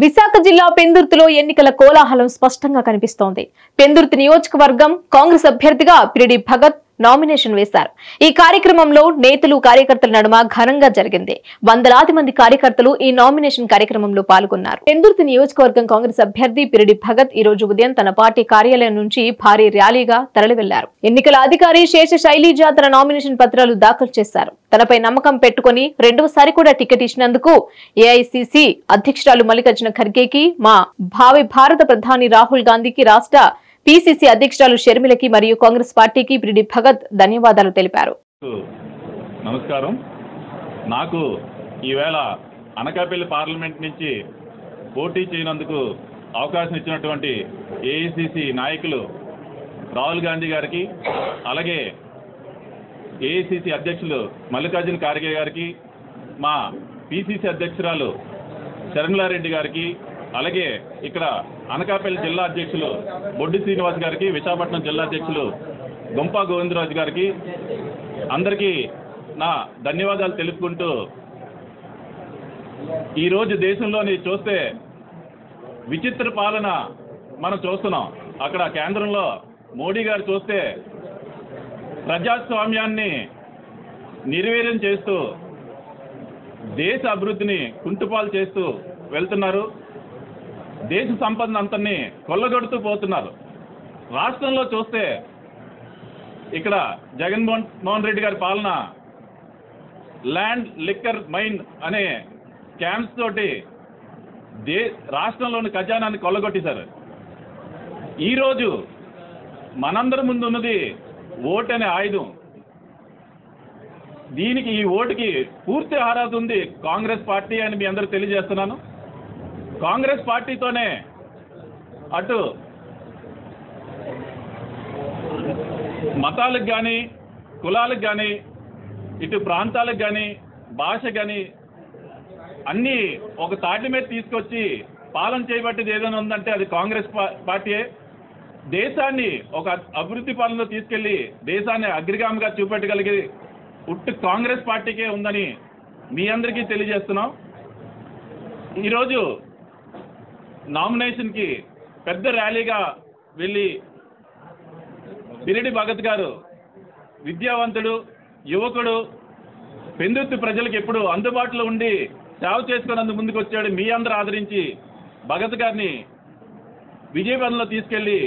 విశాఖ జిల్లా పెందుర్తిలో ఎన్నికల కోలాహలం స్పష్టంగా కనిపిస్తోంది. పెందుర్తి నియోజకవర్గం కాంగ్రెస్ అభ్యర్థిగా పిరిడి భగత్ నామినేషన్ వేశారు. ఈ కార్యక్రమంలో నేతలు కార్యకర్తల నడుమ ఘనంగా జరిగింది. వందలాది మంది కార్యకర్తలు ఈ నామినేషన్ కార్యక్రమంలో పాల్గొన్నారు. పెందుర్తి నియోజకవర్గం కాంగ్రెస్ అభ్యర్థి పిరిడి భగత్ ఈ రోజు ఉదయం తన పార్టీ కార్యాలయం నుంచి భారీ ర్యాలీగా తరలి వెళ్లారు. ఎన్నికల అధికారి శేష శైలీజ తన నామినేషన్ పత్రాలు దాఖలు చేశారు. తనపై నమ్మకం పెట్టుకుని రెండవసారి కూడా టికెట్ ఇచ్చినందుకు ఏఐసిసి అధ్యక్షురాలు మల్లికార్జున ఖర్గేకి, మా భావి భారత ప్రధాని రాహుల్ గాంధీకి, రాష్ట్ర పిసిసి అధ్యక్షురాలు షర్మిలకి మరియు కాంగ్రెస్ పార్టీకి పిరిడి భగత్ ధన్యవాదాలు తెలిపారు. నమస్కారం. నాకు ఈవేళ అనకాపల్లి పార్లమెంట్ నుంచి పోటీ చేయనందుకు అవకాశం ఇచ్చినటువంటి ఏఐసిసి నాయకులు రాహుల్ గాంధీ గారికి, అలాగే ఏఐసిసి అధ్యక్షులు మల్లికార్జున ఖార్గే గారికి, మా పిసిసి అధ్యక్షురాలు షర్మిలారెడ్డి గారికి, అలాగే ఇక్కడ అనకాపల్లి జిల్లా అధ్యక్షులు బొడ్డి శ్రీనివాస్ గారికి, విశాఖపట్నం జిల్లా అధ్యక్షులు గొంపా గోవిందరాజు గారికి అందరికీ నా ధన్యవాదాలు తెలుపుకుంటూ, ఈరోజు దేశంలోని చూస్తే విచిత్ర పాలన మనం చూస్తున్నాం. అక్కడ కేంద్రంలో మోడీ గారు చూస్తే ప్రజాస్వామ్యాన్ని నిర్వీర్యం చేస్తూ దేశ అభివృద్ధిని కుంటుపాలు చేస్తూ వెళ్తున్నారు. దేశ సంపదను అంతని కొల్లగొడుతూ పోతున్నారు. రాష్ట్రంలో చూస్తే ఇక్కడ జగన్మోహన్ రెడ్డి గారి పాలన ల్యాండ్ లిక్కర్ మైన్ అనే స్కామ్స్ తోటి రాష్ట్రంలోని ఖజానాన్ని కొల్లగొట్టేశారు. ఈరోజు మనందరి ముందు ఉన్నది ఓటు అనే ఆయుధం. దీనికి ఈ ఓటుకి పూర్తి అర్హత ఉంది కాంగ్రెస్ పార్టీ అని మీ అందరూ తెలియజేస్తున్నాను. కాంగ్రెస్ పార్టీతోనే అటు మతాలకు కానీ, కులాలకు కానీ, ఇటు ప్రాంతాలకు కానీ, భాష కానీ అన్నీ ఒక తాటి మీద తీసుకొచ్చి పాలన చేయబట్టేది ఏదైనా ఉందంటే అది కాంగ్రెస్ పార్టీయే. దేశాన్ని ఒక అభివృద్ధి పాలనలో తీసుకెళ్లి దేశాన్ని అగ్రగామిగా చూపెట్టగలిగే ఉట్టు కాంగ్రెస్ పార్టీకే ఉందని మీ అందరికీ తెలియజేస్తున్నాం. ఈరోజు నామినేషన్కి పెద్ద ర్యాలీగా వెళ్ళి పిరిడి భగత్ గారు విద్యావంతుడు, యువకుడు, పెందుర్తి ప్రజలకు ఎప్పుడు అందుబాటులో ఉండి సేవ చేసుకున్నందుకు ముందుకు వచ్చాడు. మీ అందరూ ఆదరించి భగత్ గారిని విజయపథంలో తీసుకెళ్లి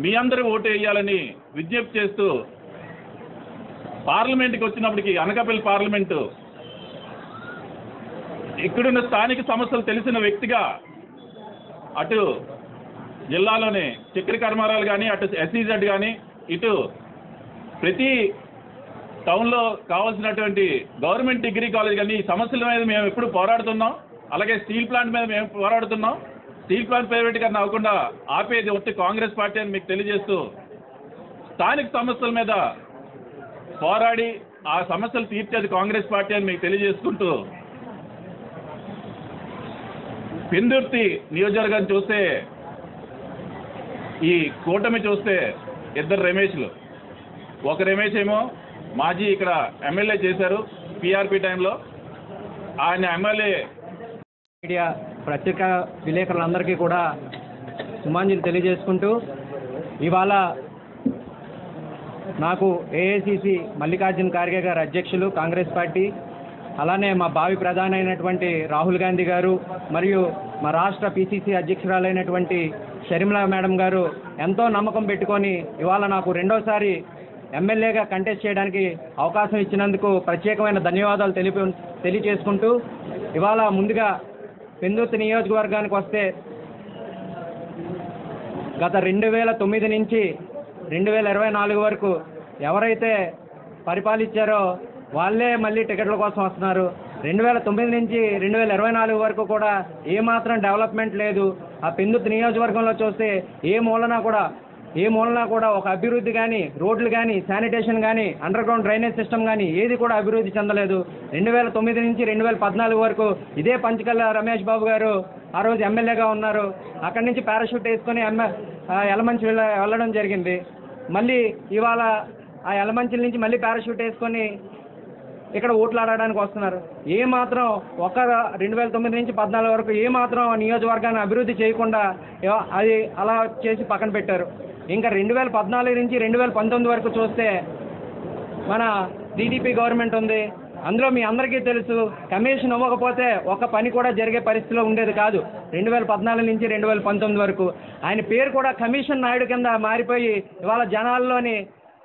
మీ అందరూ ఓటు వేయాలని విజ్ఞప్తి చేస్తూ, పార్లమెంట్కి వచ్చినప్పటికీ అనకాపల్లి పార్లమెంటు ఇక్కడున్న స్థానిక సమస్యలు తెలిసిన వ్యక్తిగా అటు జిల్లాలోనే చక్కెర కర్మారాలు కానీ, అటు ఎస్ఈజెడ్ కానీ, ఇటు ప్రతి టౌన్లో కావాల్సినటువంటి గవర్నమెంట్ డిగ్రీ కాలేజ్ కానీ ఈ సమస్యల మీద మేము ఎప్పుడు పోరాడుతున్నాం. అలాగే స్టీల్ ప్లాంట్ మీద మేము పోరాడుతున్నాం. స్టీల్ ప్లాంట్ ప్రైవేటీకరణ అవ్వకుండా ఆపేది ఒకటి కాంగ్రెస్ పార్టీ అని మీకు తెలియజేస్తూ, స్థానిక సమస్యల మీద పోరాడి ఆ సమస్యలు తీర్చేది కాంగ్రెస్ పార్టీ అని మీకు తెలియజేసుకుంటూ, పెందుర్తి నియోజకవర్గం చూస్తే ఈ కూటమి చూస్తే ఇద్దరు రమేష్లు. ఒక రమేష్ ఏమో మాజీ ఇక్కడ ఎమ్మెల్యే చేశారు పిఆర్పి టైంలో. ఆయన ఎమ్మెల్యే మీడియా పత్రికా విలేకరులందరికీ కూడా సుమాంజలి తెలియజేసుకుంటూ, ఇవాళ నాకు ఏఐసిసి మల్లికార్జున ఖార్గే గారు అధ్యక్షులు కాంగ్రెస్ పార్టీ, అలానే మా భావి ప్రధాని అయినటువంటి రాహుల్ గాంధీ గారు మరియు మా రాష్ట్ర పిసిసి అధ్యక్షురాలైనటువంటి షర్మిలా మేడం గారు ఎంతో నమ్మకం పెట్టుకొని ఇవాళ నాకు రెండోసారి ఎమ్మెల్యేగా కంటెస్ట్ చేయడానికి అవకాశం ఇచ్చినందుకు ప్రత్యేకమైన ధన్యవాదాలు తెలియజేసుకుంటూ, ఇవాళ ముందుగా పెందుర్తి నియోజకవర్గానికి వస్తే గత 2009 నుంచి 2024 వరకు ఎవరైతే పరిపాలించారో వాళ్ళే మళ్ళీ టికెట్ల కోసం వస్తున్నారు. 2009 నుంచి 2024 వరకు కూడా ఏమాత్రం డెవలప్మెంట్ లేదు. ఆ పెందుర్తి నియోజకవర్గంలో చూస్తే ఏ మూలన కూడా ఒక అభివృద్ధి కానీ, రోడ్లు కానీ, శానిటేషన్ కానీ, అండర్ గ్రౌండ్ డ్రైనేజ్ సిస్టమ్ కానీ ఏది కూడా అభివృద్ధి చెందలేదు. 2009 నుంచి 2014 వరకు ఇదే పంచకల్ల రమేష్ బాబు గారు ఆ రోజు ఎమ్మెల్యేగా ఉన్నారు. అక్కడి నుంచి పారాషూట్ వేసుకొని యలమంచి వెళ్ళడం జరిగింది. మళ్ళీ ఇవాళ ఆ యలమంచిల నుంచి మళ్ళీ పారాషూట్ వేసుకొని ఇక్కడ ఓట్లు ఆడడానికి వస్తున్నారు. ఏ మాత్రం 2009 నుంచి 14 వరకు ఏ మాత్రం నియోజకవర్గాన్ని అభివృద్ధి చేయకుండా అది అలా చేసి పక్కన పెట్టారు. ఇంకా 2014 నుంచి 2019 వరకు చూస్తే మన టీడీపీ గవర్నమెంట్ ఉంది. అందులో మీ అందరికీ తెలుసు, కమిషన్ ఇవ్వకపోతే ఒక పని కూడా జరిగే పరిస్థితిలో ఉండేది కాదు. 2014 నుంచి 2019 వరకు ఆయన పేరు కూడా కమిషన్ నాయుడు కింద మారిపోయి ఇవాళ జనాల్లోని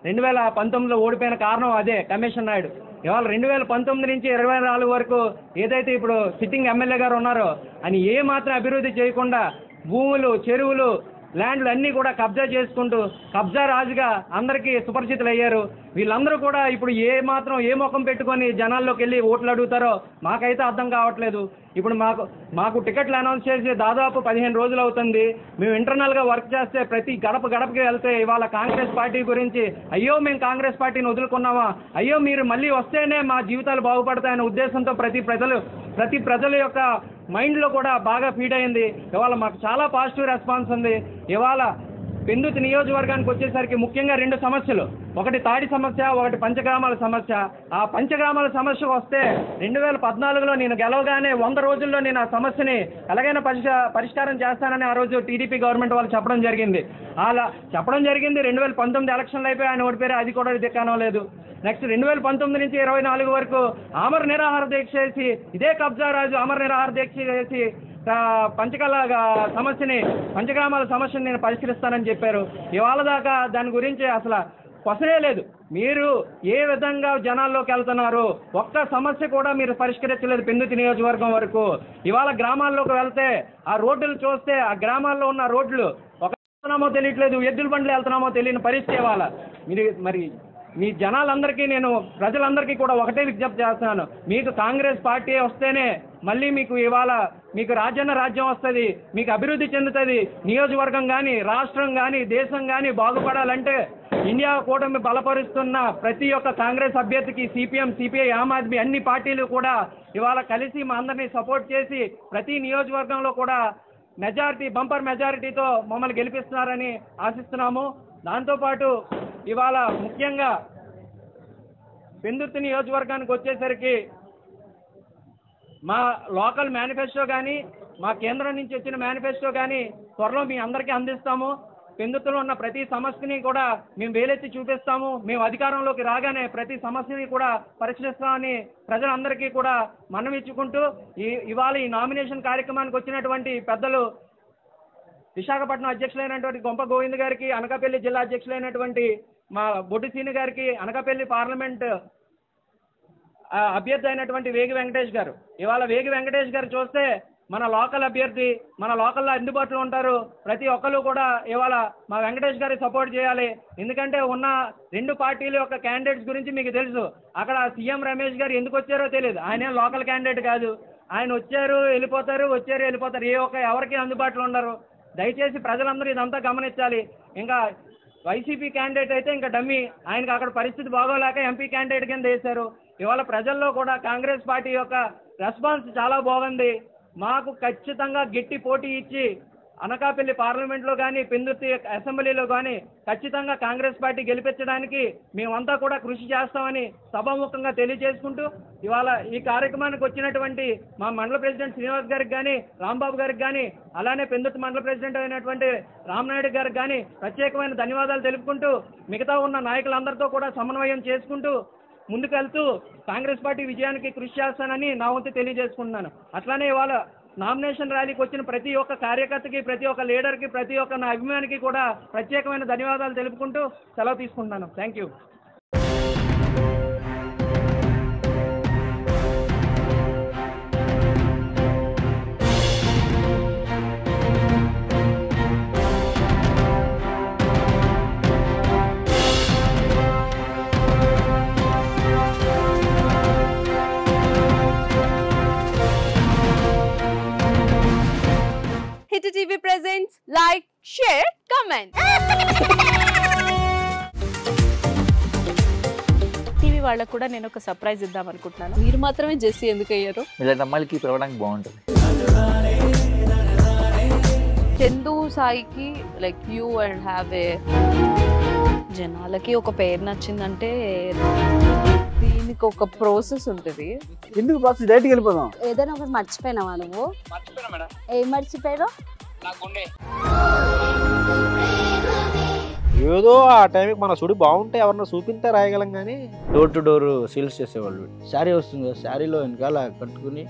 2019లో ఓడిపోయిన కారణం అదే, కమిషన్ నాయుడు. ఇవాళ 2019 నుంచి 24 వరకు ఏదైతే ఇప్పుడు సిట్టింగ్ ఎమ్మెల్యే గారు ఉన్నారో ఆయన ఏ మాత్రం అభివృద్ధి చేయకుండా భూములు, చెరువులు, ల్యాండ్లు అన్నీ కూడా కబ్జా చేసుకుంటూ కబ్జా రాజుగా అందరికీ సుపరిచితులు అయ్యారు. వీళ్ళందరూ కూడా ఇప్పుడు ఏ ముఖం పెట్టుకొని జనాల్లోకి వెళ్ళి ఓట్లు అడుగుతారో మాకైతే అర్థం కావట్లేదు. ఇప్పుడు మాకు టికెట్లు అనౌన్స్ చేసి దాదాపు 15 రోజులు అవుతుంది. మేము ఇంటర్నల్గా వర్క్ చేస్తే ప్రతి గడపకి వెళ్తే ఇవాళ కాంగ్రెస్ పార్టీ గురించి అయ్యో మేము కాంగ్రెస్ పార్టీని వదులుకున్నామా, అయ్యో మీరు మళ్ళీ వస్తేనే మా జీవితాలు బాగుపడతాయనే ఉద్దేశంతో ప్రతి ప్రజల యొక్క మైండ్లో కూడా బాగా ఫీడ్ అయింది. ఇవాళ మాకు చాలా పాజిటివ్ రెస్పాన్స్ ఉంది. ఇవాళ పెందుర్తి నియోజకవర్గానికి వచ్చేసరికి ముఖ్యంగా 2 సమస్యలు, ఒకటి తాడి సమస్య, ఒకటి పంచగ్రామాల సమస్య. ఆ పంచగ్రామాల సమస్య వస్తే 2014లో నేను గెలవగానే 100 రోజుల్లో నేను ఆ సమస్యని ఎలాగైనా పరిష్కారం చేస్తానని ఆ రోజు టీడీపీ గవర్నమెంట్ వాళ్ళు చెప్పడం జరిగింది. 2019 ఎలక్షన్లు అయిపోయి ఆయన ఓడిపోయారు, అది కూడా దిక్కానం లేదు. నెక్స్ట్ 2019 నుంచి 24 వరకు ఆమర నిరాహార దీక్ష చేసి ఇదే కబ్జా రాజు ఆమర నిరాహార దీక్ష చేసి పంచగ్రామాల సమస్యను నేను పరిష్కరిస్తానని చెప్పారు. ఇవాళ దాకా దాని గురించి అసలు క్వశ్చనే లేదు. మీరు ఏ విధంగా జనాల్లోకి వెళ్తున్నారు, ఒక్క సమస్య కూడా మీరు పరిష్కరించలేదు పెందుర్తి నియోజకవర్గం వరకు. ఇవాళ గ్రామాల్లోకి వెళ్తే ఆ రోడ్లు చూస్తే ఆ గ్రామాల్లో ఉన్న రోడ్లు వెళ్తున్నామో తెలియట్లేదు, ఎద్దుల బండ్లు వెళ్తున్నామో తెలియని పరిస్థితి. ఇవాళ మరి మీ జనాలందరికీ ప్రజలందరికీ కూడా ఒకటే విజ్ఞప్తి చేస్తున్నాను, మీకు కాంగ్రెస్ పార్టీ వస్తేనే మళ్ళీ మీకు రాజ్యం వస్తుంది, మీకు అభివృద్ధి చెందుతుంది. నియోజకవర్గం కానీ, రాష్ట్రం కానీ, దేశం కానీ బాగుపడాలంటే ఇండియా కూటమి బలపరుస్తున్న ప్రతి ఒక్క కాంగ్రెస్ అభ్యర్థికి సిపిఎం, సిపిఐ, ఆమ్ ఆద్మీ అన్ని పార్టీలు కూడా ఇవాళ కలిసి మా అందరినీ సపోర్ట్ చేసి ప్రతి నియోజకవర్గంలో కూడా బంపర్ మెజారిటీతో మమ్మల్ని గెలిపిస్తున్నారని ఆశిస్తున్నాము. దాంతోపాటు ఇవాళ ముఖ్యంగా పెందుర్తి నియోజకవర్గానికి వచ్చేసరికి మా లోకల్ మేనిఫెస్టో కానీ, మా కేంద్రం నుంచి వచ్చిన మేనిఫెస్టో కానీ త్వరలో మీ అందరికీ అందిస్తాము. పెందుర్తిలో ఉన్న ప్రతి సమస్యని కూడా మేము వేలెత్తి చూపిస్తాము. మేము అధికారంలోకి రాగానే ప్రతి సమస్యని కూడా పరిశీలిస్తామని ప్రజలందరికీ కూడా మనవిచ్చుకుంటూ ఇవాళ ఈ నామినేషన్ కార్యక్రమానికి వచ్చినటువంటి పెద్దలు విశాఖపట్నం అధ్యక్షులైనటువంటి గొంప గోవింద్ గారికి, అనకాపల్లి జిల్లా అధ్యక్షులైనటువంటి మా బొడ్డు సీని గారికి, అనకాపల్లి పార్లమెంట్ అభ్యర్థి అయినటువంటి వేగి వెంకటేష్ గారు. ఇవాళ వేగి వెంకటేష్ గారు చూస్తే మన లోకల్ అభ్యర్థి, మన లోకల్లో అందుబాటులో ఉంటారు. ప్రతి ఒక్కరు కూడా ఇవాళ మా వెంకటేష్ గారికి సపోర్ట్ చేయాలి. ఎందుకంటే ఉన్న 2 పార్టీల యొక్క క్యాండిడేట్స్ గురించి మీకు తెలుసు. అక్కడ సీఎం రమేష్ గారు ఎందుకు వచ్చారో తెలియదు, ఆయన లోకల్ క్యాండిడేట్ కాదు. ఆయన వచ్చారు వెళ్ళిపోతారు, ఎవరికి అందుబాటులో ఉండరు. దయచేసి ప్రజలందరూ ఇదంతా గమనించాలి. ఇంకా వైసీపీ క్యాండిడేట్ అయితే ఇంకా డమ్మీ, ఆయనకు అక్కడ పరిస్థితి బాగోలేక ఎంపీ క్యాండిడేట్ కింద వేశారు. ఇవాళ ప్రజల్లో కూడా కాంగ్రెస్ పార్టీ యొక్క రెస్పాన్స్ చాలా బాగుంది. మాకు ఖచ్చితంగా గట్టి పోటీ ఇచ్చి అనకాపల్లి పార్లమెంట్లో కానీ, పెందుర్తి అసెంబ్లీలో కానీ ఖచ్చితంగా కాంగ్రెస్ పార్టీ గెలిపించడానికి మేమంతా కూడా కృషి చేస్తామని సభాముఖంగా తెలియజేసుకుంటూ ఇవాళ ఈ కార్యక్రమానికి వచ్చినటువంటి మా మండల ప్రెసిడెంట్ శ్రీనివాస్ గారికి కానీ, రాంబాబు గారికి కానీ, అలానే పెందుర్తి మండల ప్రెసిడెంట్ అయినటువంటి రామనాయుడు గారికి కానీ ప్రత్యేకమైన ధన్యవాదాలు తెలుపుకుంటూ మిగతా ఉన్న నాయకులందరితో కూడా సమన్వయం చేసుకుంటూ ముందుకెళ్తూ కాంగ్రెస్ పార్టీ విజయానికి కృషి చేస్తానని నా వంతు తెలియజేసుకుంటున్నాను. అట్లానే ఇవాళ నామినేషన్ ర్యాలీకి వచ్చిన ప్రతి ఒక్క కార్యకర్తకి, ప్రతి ఒక్క లీడర్కి, ప్రతి ఒక్క నా అభిమానికి కూడా ప్రత్యేకమైన ధన్యవాదాలు తెలుపుకుంటూ సెలవు తీసుకుంటున్నాను. Thank you. Hit TV presents like, share, comment. TV వాళ్ళకు కూడా నేను ఒక సర్ప్రైజ్ ఇద్దాం అనుకుంటున్నాను. మీరు మాత్రమే జెస్సీ ఎందుకు అయ్యారు? ఇలాంటి అమ్మాయిలకి పిలవడానికి బాగుంటుంది. చందు సాయికి like you and have a జనాలకి ఒక పేరు నచ్చిందంటే దీని దీనికి ఒక ప్రాసెస్ ఉంటుంది. ఎందుకు బాక్స్ డైరెక్ట్కి వెళ్ళిపోదాం. ఏదైనా ఒకటి మర్చిపోయినావా నువ్వు? ఏం మర్చిపోయావు? ఏదో ఆ టైంకి మన సుడి బాగుంటే ఎవరన్నా చూపిస్తే రాయగలం కానీ డోర్ టు డోర్ సేల్స్ చేసేవాళ్ళు. శారీ వస్తుంది, శారీలో వెనకాల కట్టుకుని